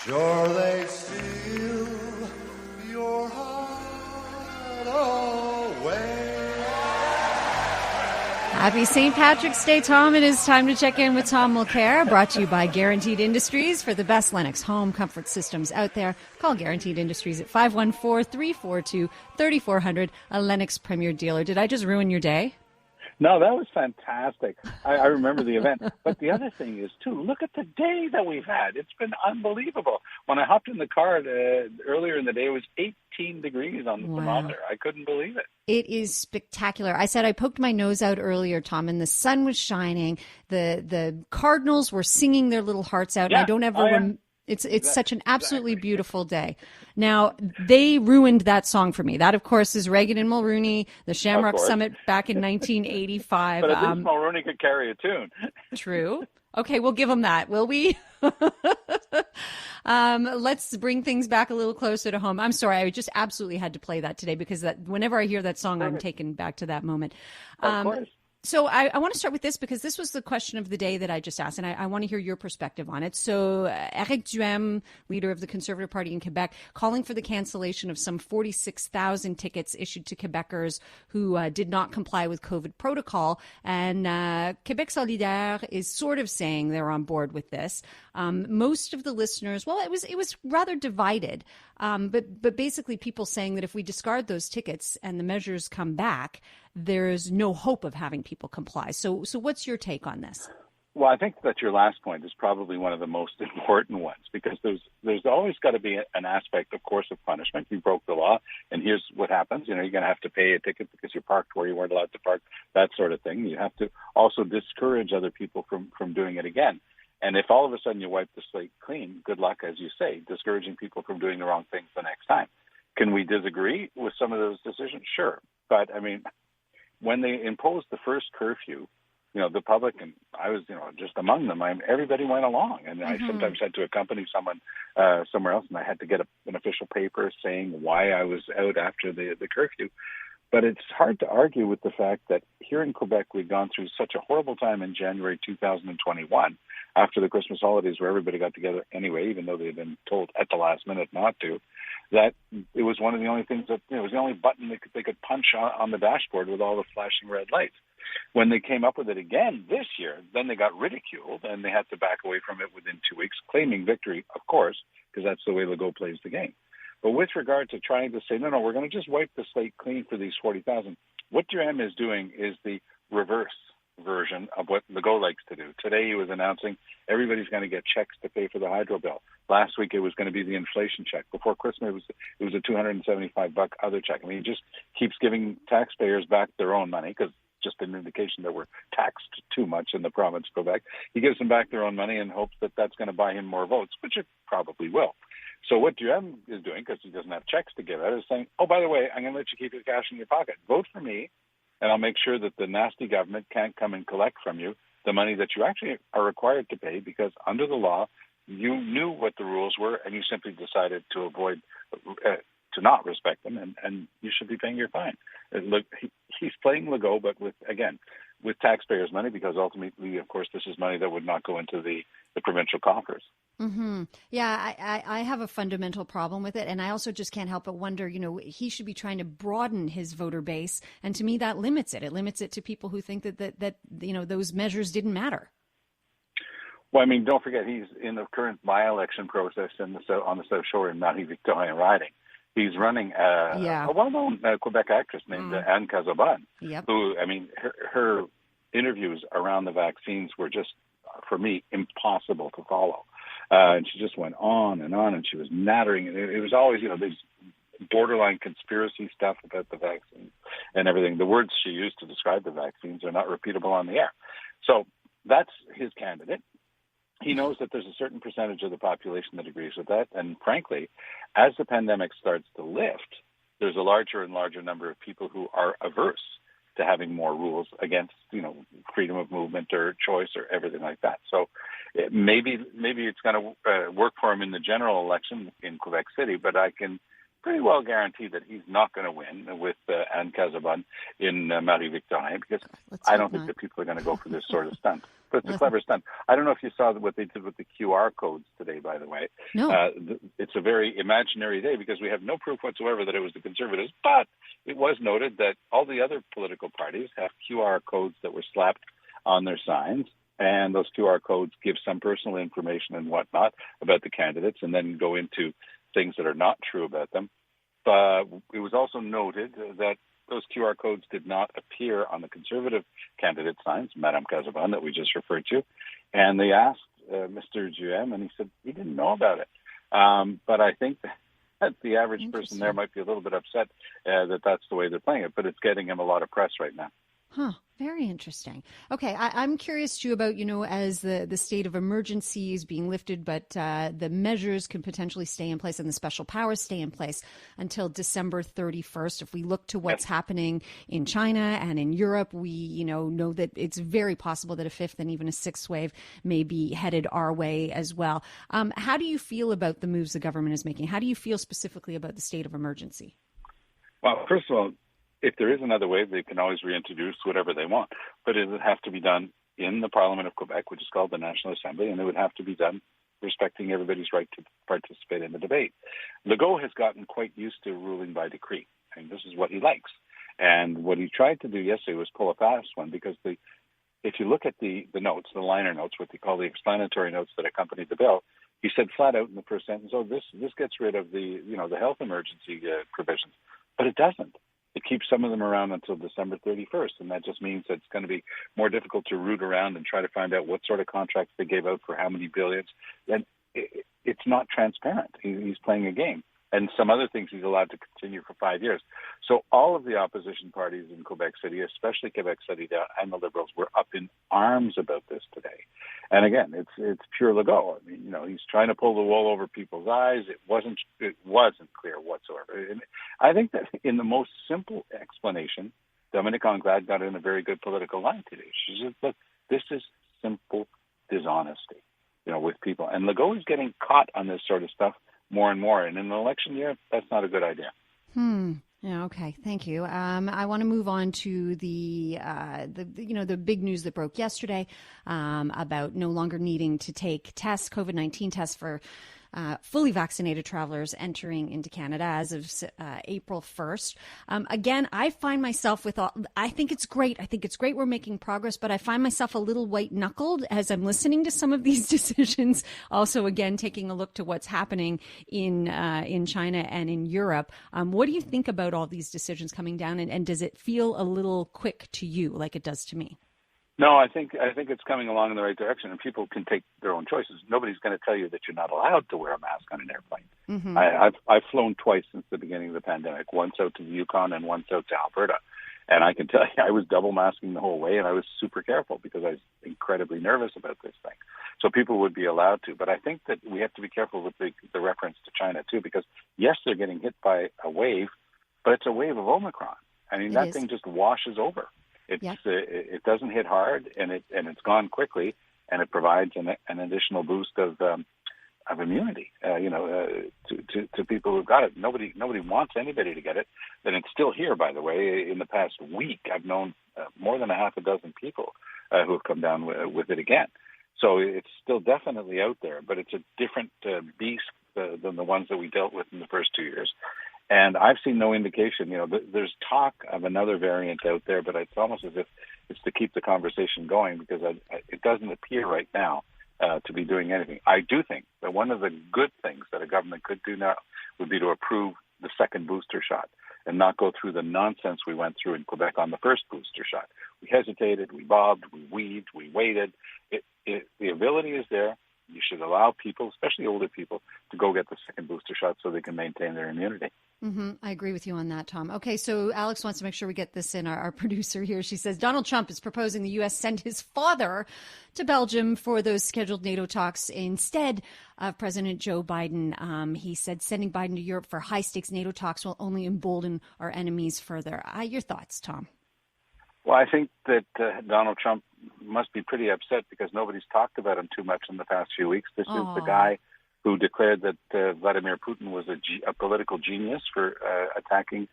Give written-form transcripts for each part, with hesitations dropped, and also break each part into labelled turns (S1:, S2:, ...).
S1: Sure they steal your heart away.
S2: Happy St. Patrick's Day, Tom. It is time to check in with Tom Mulcair, brought to you by Guaranteed Industries. For the best Lennox home comfort systems out there, call Guaranteed Industries at 514-342-3400, a Lennox Premier dealer. Did I just ruin your day?
S3: No, that was fantastic. I remember the event. But the other thing is, too, look at the day that we've had. It's been unbelievable. When I hopped in the car earlier in the day, it was 18 degrees on the thermometer. I couldn't believe it.
S2: It is spectacular. I said I poked my nose out earlier, Tom, and the sun was shining. The Cardinals were singing their little hearts out.
S3: Yeah.
S2: And I don't ever It's such an absolutely beautiful day. Now, they ruined that song for me. That, of course, is Reagan and Mulrooney, the Shamrock Summit back in 1985.
S3: But at least Mulrooney could carry a tune.
S2: True. Okay, we'll give them that, will we? Let's bring things back a little closer to home. I'm sorry, I just absolutely had to play that today because whenever I hear that song, I'm taken back to that moment.
S3: Of course.
S2: So I want to start with this because this was the question of the day that I just asked, and I want to hear your perspective on it. So Eric Duhaime, leader of the Conservative Party in Quebec, calling for the cancellation of some 46,000 tickets issued to Quebecers who did not comply with COVID protocol. And Québec Solidaire is sort of saying they're on board with this. Most of the listeners, well, it was rather divided. But basically people saying that if we discard those tickets and the measures come back, there's no hope of having people comply. So what's your take on this?
S3: Well, I think that your last point is probably one of the most important ones because there's always got to be an aspect, of course, of punishment. You broke the law, and here's what happens. You're going to have to pay a ticket because you parked where you weren't allowed to park, that sort of thing. You have to also discourage other people from doing it again. And if all of a sudden you wipe the slate clean, good luck, as you say, discouraging people from doing the wrong things the next time. Can we disagree with some of those decisions? Sure. But, I mean, when they imposed the first curfew, the public, and I was, just among them, everybody went along. And I sometimes had to accompany someone somewhere else, and I had to get an official paper saying why I was out after the curfew. But it's hard to argue with the fact that here in Quebec, we've gone through such a horrible time in January 2021, after the Christmas holidays where everybody got together anyway, even though they had been told at the last minute not to, that it was one of the only things that, it was the only button they could punch on the dashboard with all the flashing red lights. When they came up with it again this year, then they got ridiculed and they had to back away from it within 2 weeks, claiming victory, of course, because that's the way Legault plays the game. But with regard to trying to say, no, we're going to just wipe the slate clean for these 40,000, what Duhaime is doing is the reverse version of what Legault likes to do. Today he was announcing everybody's going to get checks to pay for the hydro bill. Last week it was going to be the inflation check. Before Christmas it was a $275 other check. I mean, he just keeps giving taxpayers back their own money because just an indication that we're taxed too much in the province of Quebec. He gives them back their own money and hopes that that's going to buy him more votes, which it probably will. So what Duhaime is doing, because he doesn't have checks to give out, is saying, oh, by the way, I'm going to let you keep your cash in your pocket. Vote for me, and I'll make sure that the nasty government can't come and collect from you the money that you actually are required to pay because under the law, you knew what the rules were, and you simply decided to avoid to not respect them, and you should be paying your fine. Look, he's playing Legault, but with taxpayers' money, because ultimately, of course, this is money that would not go into the provincial coffers.
S2: Mm-hmm. Yeah, I have a fundamental problem with it, and I also just can't help but wonder, he should be trying to broaden his voter base, and to me that limits it. It limits it to people who think that those measures didn't matter.
S3: Well, I mean, don't forget, he's in the current by-election process on the South Shore in Marie-Victorin riding. He's running a well-known Quebec actress named Anne Cazabonne, who, I mean, her interviews around the vaccines were just, for me, impossible to follow. And she just went on, and she was nattering. It was always, these borderline conspiracy stuff about the vaccines and everything. The words she used to describe the vaccines are not repeatable on the air. So that's his candidate. He knows that there's a certain percentage of the population that agrees with that. And frankly, as the pandemic starts to lift, there's a larger and larger number of people who are averse to having more rules against, freedom of movement or choice or everything like that. So maybe it's going to work for him in the general election in Quebec City, but I can pretty well guaranteed that he's not going to win with Anne Casabonne in Marie-Victorin, because I don't think that people are going to go for this sort of stunt. But it's a clever stunt. I don't know if you saw what they did with the QR codes today, by the way.
S2: No.
S3: It's a very imaginary day because we have no proof whatsoever that it was the Conservatives, but it was noted that all the other political parties have QR codes that were slapped on their signs, and those QR codes give some personal information and whatnot about the candidates and then go into things that are not true about them. But it was also noted that those QR codes did not appear on the Conservative candidate signs, Madame Casabonne, that we just referred to. And they asked Mr. Duhaime, and he said he didn't know about it. But I think that the average person there might be a little bit upset that that's the way they're playing it. But it's getting him a lot of press right now.
S2: Huh. Very interesting. Okay, I'm curious too about, as the state of emergency is being lifted, but the measures can potentially stay in place and the special powers stay in place until December 31st. If we look to what's happening in China and in Europe, we know that it's very possible that a fifth and even a sixth wave may be headed our way as well. How do you feel about the moves the government is making? How do you feel specifically about the state of emergency?
S3: Well, first of all, if there is another wave, they can always reintroduce whatever they want. But it would have to be done in the Parliament of Quebec, which is called the National Assembly, and it would have to be done respecting everybody's right to participate in the debate. Legault has gotten quite used to ruling by decree, and this is what he likes. And what he tried to do yesterday was pull a fast one, because if you look at the notes, the liner notes, what they call the explanatory notes that accompanied the bill, he said flat out in the first sentence, this gets rid of the health emergency provisions. But it doesn't. It keeps some of them around until December 31st, and that just means that it's going to be more difficult to root around and try to find out what sort of contracts they gave out for how many billions. And it's not transparent. He's playing a game. And some other things he's allowed to continue for 5 years. So all of the opposition parties in Quebec City, especially Quebec City and the Liberals, were up in arms about this today. And again, it's pure Legault. I mean, he's trying to pull the wool over people's eyes. It wasn't clear whatsoever. And I think that in the most simple explanation, Dominique Anglade got in a very good political line today. She said, look, this is simple dishonesty, with people. And Legault is getting caught on this sort of stuff more and more. And in an election year, that's not a good idea.
S2: Yeah, okay. Thank you. I want to move on to the big news that broke yesterday about no longer needing to take COVID-19 tests for fully vaccinated travelers entering into Canada as of April 1st. Again, I find myself I think it's great. I think it's great we're making progress, but I find myself a little white-knuckled as I'm listening to some of these decisions. Also, again, taking a look to what's happening in China and in Europe. What do you think about all these decisions coming down, and does it feel a little quick to you like it does to me?
S3: No, I think it's coming along in the right direction, and people can take their own choices. Nobody's going to tell you that you're not allowed to wear a mask on an airplane. Mm-hmm. I've flown twice since the beginning of the pandemic, once out to the Yukon and once out to Alberta. And I can tell you, I was double masking the whole way, and I was super careful because I was incredibly nervous about this thing. So people would be allowed to. But I think that we have to be careful with the reference to China, too, because, yes, they're getting hit by a wave, but it's a wave of Omicron. I mean, that thing just washes over. It doesn't hit hard, and it's gone quickly, and it provides an additional boost of immunity, to people who've got it. Nobody wants anybody to get it, and it's still here. By the way, in the past week, I've known more than a half a dozen people who have come down with it again. So it's still definitely out there, but it's a different beast than the ones that we dealt with in the first 2 years. And I've seen no indication, there's talk of another variant out there, but it's almost as if it's to keep the conversation going, because it doesn't appear right now to be doing anything. I do think that one of the good things that a government could do now would be to approve the second booster shot and not go through the nonsense we went through in Quebec on the first booster shot. We hesitated, we bobbed, we weaved, we waited. The ability is there. You should allow people, especially older people, to go get the second booster shot so they can maintain their immunity.
S2: Mm-hmm. I agree with you on that, Tom. Okay, so Alex wants to make sure we get this in. Our producer here, she says, Donald Trump is proposing the U.S. send his father to Belgium for those scheduled NATO talks instead of President Joe Biden. He said sending Biden to Europe for high-stakes NATO talks will only embolden our enemies further. Your thoughts, Tom?
S3: Well, I think that Donald Trump must be pretty upset because nobody's talked about him too much in the past few weeks. This is the guy who declared that Vladimir Putin was a political genius for attacking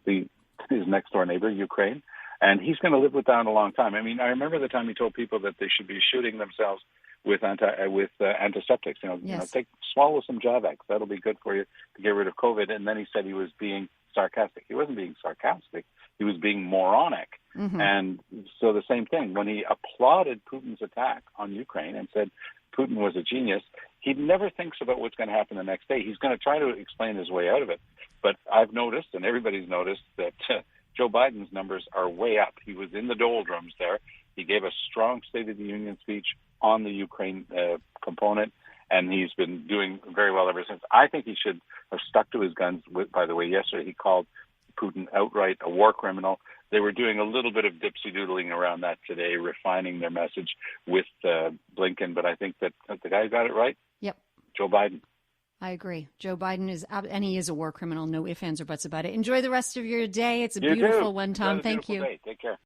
S3: his next door neighbor, Ukraine. And he's going to live with that a long time. I mean, I remember the time he told people that they should be shooting themselves with antiseptics. Swallow some Javex. That'll be good for you to get rid of COVID. And then he said he was being sarcastic. He wasn't being sarcastic. He was being moronic. Mm-hmm. And so the same thing, when he applauded Putin's attack on Ukraine and said Putin was a genius, he never thinks about what's going to happen the next day. He's going to try to explain his way out of it. But I've noticed, and everybody's noticed, that Joe Biden's numbers are way up. He was in the doldrums there. He gave a strong State of the Union speech on the Ukraine component, and he's been doing very well ever since. I think he should have stuck to his guns. By the way, yesterday he called Putin outright a war criminal. They were doing a little bit of dipsy-doodling around that today, refining their message with Blinken, but I think that the guy who got it right,
S2: yep,
S3: Joe Biden.
S2: I agree. Joe Biden is, and he is a war criminal. No ifs, ands, or buts about it. Enjoy the rest of your day. It's a beautiful one, Tom. Thank you.
S3: Day. Take care.